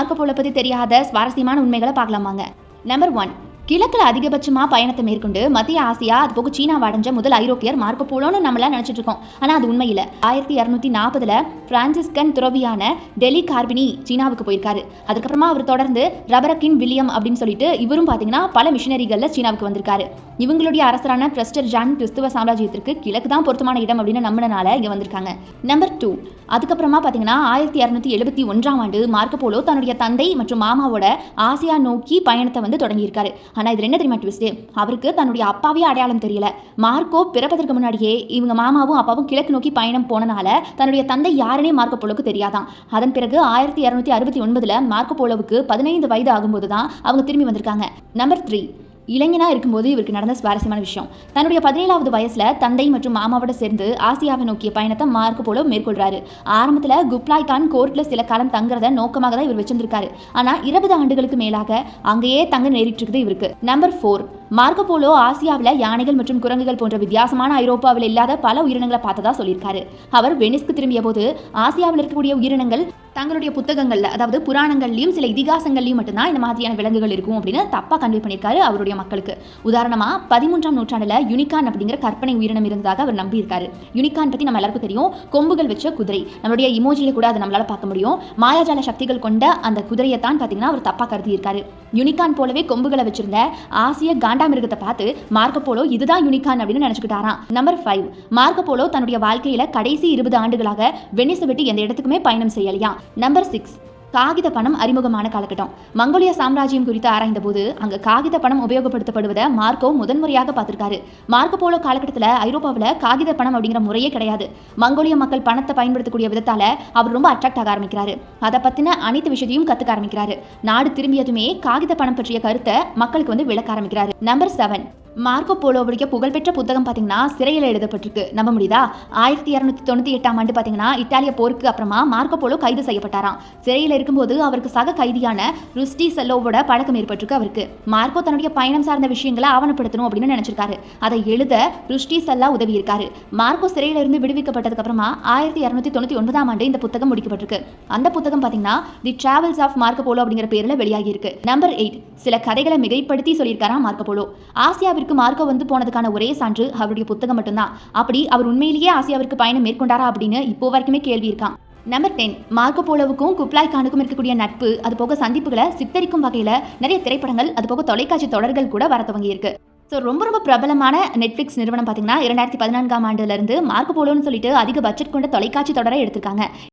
Marco polo பற்றி தெரியாத சுவாரஸ்யமான உண்மைகளை பார்க்கலாமாங்க. நம்பர் 1, கிழக்கில் அதிகபட்சமாக பயணத்தை மேற்கொண்டு மத்திய ஆசியா அது போக சீனாவை அடைஞ்ச முதல் ஐரோப்பியர் மார்க்கோ போலோன்னு நம்மளாம் நினச்சிட்டு இருக்கோம். ஆனால் அது உண்மையில் 1240 பிரான்சிஸ்கன் துறவியான டெலி கார்பினி சீனாவுக்கு போயிருக்காரு. அதுக்கப்புறமா அவர் தொடர்ந்து ரபரக்கின் வில்லியம் அப்படின்னு சொல்லிட்டு இவரும் பார்த்தீங்கன்னா பல மிஷினரிகளில் சீனாவுக்கு வந்திருக்காரு. இவங்களுடைய அரசரான பிரஸ்டர் ஜான் கிறிஸ்துவ சாம்ராஜ்யத்திற்கு கிழக்கு தான் பொருத்தமான இடம் அப்படின்னு நம்பினால இங்கே வந்திருக்காங்க. நம்பர் 2, அதுக்கப்புறமா பார்த்தீங்கன்னா 1271 மார்க்கோ போலோ தன்னுடைய தந்தை மற்றும் மாமாவோட ஆசியா நோக்கி பயணத்தை தொடங்கியிருக்காரு. ஆனால் இதில் என்ன தெரியுமா ட்விஸ்ட், அவருக்கு தன்னுடைய அப்பாவே அடையாளம் தெரியல. மார்க்கோ பிறப்பதற்கு முன்னாடியே இவங்க மாமாவும் அப்பாவும் கிழக்கு நோக்கி பயணம் போனனால தன்னுடைய தந்தை யாருனே மார்க்கோ போலோக்கு தெரியாதான். அதன் பிறகு 1269 மார்க்கோ போலோவுக்கு 15 வயது ஆகும்போது தான் அவங்க திரும்பி வந்திருக்காங்க. நம்பர் 3, இளைஞனா இருக்கும்போது இவருக்கு நடந்த சுவாரஸ்யமான விஷயம். தன்னுடைய 17வது வயசுல தந்தை மற்றும் மாமாவோட சேர்ந்து ஆசியாவை நோக்கிய பயணத்தை மார்க்கோ போலோ மேற்கொள்றாரு. ஆரம்பத்துல குப்லாய் கான் கோர்ட்ல சில காலம் தங்குறத நோக்கமாக தான் இவர் வச்சிருந்திருக்காரு. ஆனா 20 ஆண்டுகளுக்கு மேலாக அங்கேயே தங்க நேரிட்டு இருக்குது இவருக்கு. நம்பர் 4, மார்க்கோ போலோ ஆசியாவில் யானைகள் மற்றும் குரங்குகள் போன்ற வித்தியாசமான ஐரோப்பாவில் இல்லாத பல உயிரினங்களை பார்த்ததா சொல்லியிருக்காரு. அவர் வெனிஸ்க்கு திரும்பிய போது ஆசியாவில் இருக்கக்கூடிய உயிரினங்கள் தங்களுடைய புத்தகங்கள்ல, அதாவது புராணங்கள்லையும் சில இதிகாசங்கள்லையும் மட்டும்தான் இந்த மாதிரியான விலங்குகள் இருக்கும் அப்படின்னு தப்பா கன்வே பண்ணியிருக்காரு அவருடைய மக்களுக்கு. உதாரணமா 13ஆம் நூற்றாண்டுல யூனிகான் அப்படிங்கிற கற்பனை உயிரினம் இருந்ததாக அவர் நம்பியிருக்காரு. யூனிகான் பத்தி நம்ம எல்லாருக்கும் தெரியும், கொம்புகள் வச்ச குதிரை. நம்மளுடைய இமோஜியில கூட அதை நம்மளால பார்க்க முடியும். மாயாஜால சக்திகள் கொண்ட அந்த குதிரையை தான் பார்த்தீங்கன்னா அவர் தப்பா கருதி இருக்காரு. யூனிகான் போலவே கொம்புகளை வச்சிருந்த ஆசிய காண்டாமிருகத்தை பார்த்து மார்க்கோ போலோ இதுதான் யூனிகான் அப்படின்னு நினைச்சுக்கிட்டாராம். நம்பர் 5, மார்க்கோ போலோ தன்னுடைய வாழ்க்கையில கடைசி 20 ஆண்டுகளாக வெனிஸை விட்டு எந்த இடத்துக்குமே பயணம் செய்யலையா. நம்பர் 6, காகித பணம் அறிமுகமான காலகட்டம். மங்கோலிய சாம்ராஜ்யம் குறித்து ஆராய்ந்த போது அங்க காகித பணம் உபயோகப்படுத்தப்படுவதை மார்க்கோ முதன்முறையாக பார்த்திருக்காரு. மார்க்கோ போலோ காலகட்டத்தில் ஐரோப்பாவில் காகித பணம் அப்படிங்கிற முறையே கிடையாது. மங்கோலிய மக்கள் பணத்தை பயன்படுத்தக்கூடிய விதத்தால அவர் ரொம்ப அட்ராக்ட் ஆக ஆரம்பிக்கிறாரு. அதை பத்தின அனைத்து விஷயத்தையும் கத்துக்க ஆரம்பிக்கிறாரு. நாடு திரும்பியதுமே காகித பணம் பற்றிய கருத்தை மக்களுக்கு விளக்க ஆரம்பிக்கிறாரு. நம்பர் 7, மார்க்கோ போலோவுடைய புகழ்பெற்ற புத்தகம் பார்த்தீங்கன்னா சிறையில் எழுதப்பட்டிருக்கு. நம்ப முடியுதா? 1298ஆம் ஆண்டு பார்த்தீங்கன்னா இத்தாலிய போருக்கு அப்புறமா மார்க்கோ போலோ கைது செய்யப்பட்டாராம். சிறையில் இருக்கும்போது அவருக்கு சக கைதியான ருஸ்டி செல்லோவோட பழக்கம் ஏற்பட்டிருக்கு அவருக்கு. மார்க்கோ தன்னுடைய பயணம் சார்ந்த விஷயங்களை ஆவணப்படுத்தணும் அப்படின்னு நினைச்சிருக்காரு. அதை எழுத ருஸ்டி செல்லா உதவி இருக்காரு. மார்க்கோ சிறையில இருந்து விடுவிக்கப்பட்டதுக்கு அப்புறமா 1299ஆம் ஆண்டு இந்த புத்தகம் முடிக்கப்பட்டிருக்கு. அந்த புத்தகம் பார்த்தீங்கன்னா தி டிராவல்ஸ் ஆஃப் மார்க்கோ போலோ அப்படிங்கிற பேர்ல வெளியாகி இருக்கு. நம்பர் 8, சில கதைகளை மிகைப்படுத்தி சொல்லியிருக்காராம் மார்க்கோ போலோ. ஆசியாவிற்கு மார்க்கோ போனதுக்கான ஒரே சான்று அவருடைய புத்தகம் மட்டும்தான். அப்படி அவர் உண்மையிலேயே ஆசியாவிற்கு பயணம் மேற்கொண்டாரா அப்படின்னு இப்போ வரைக்குமே கேள்வி இருக்கான். நம்பர் 10, மார்க்கோ போலோவுக்கும் குப்லாய் கானுக்கும் இருக்கக்கூடிய நட்பு, அது போக சந்திப்புகளை சித்தரிக்கும் வகையில் நிறைய திரைப்படங்கள், அது போக தொலைக்காட்சி தொடர்கள் கூட வர துவங்கி இருக்கு. ஸோ ரொம்ப பிரபலமான நெட்ஃப்ளிக்ஸ் நிறுவனம் பார்த்தீங்கன்னா 2014ஆம் ஆண்டுலேருந்து மார்க்கோ போலோன்னு சொல்லிட்டு அதிக பட்ஜெட் கொண்ட தொலைக்காட்சி தொடரை எடுத்திருக்காங்க.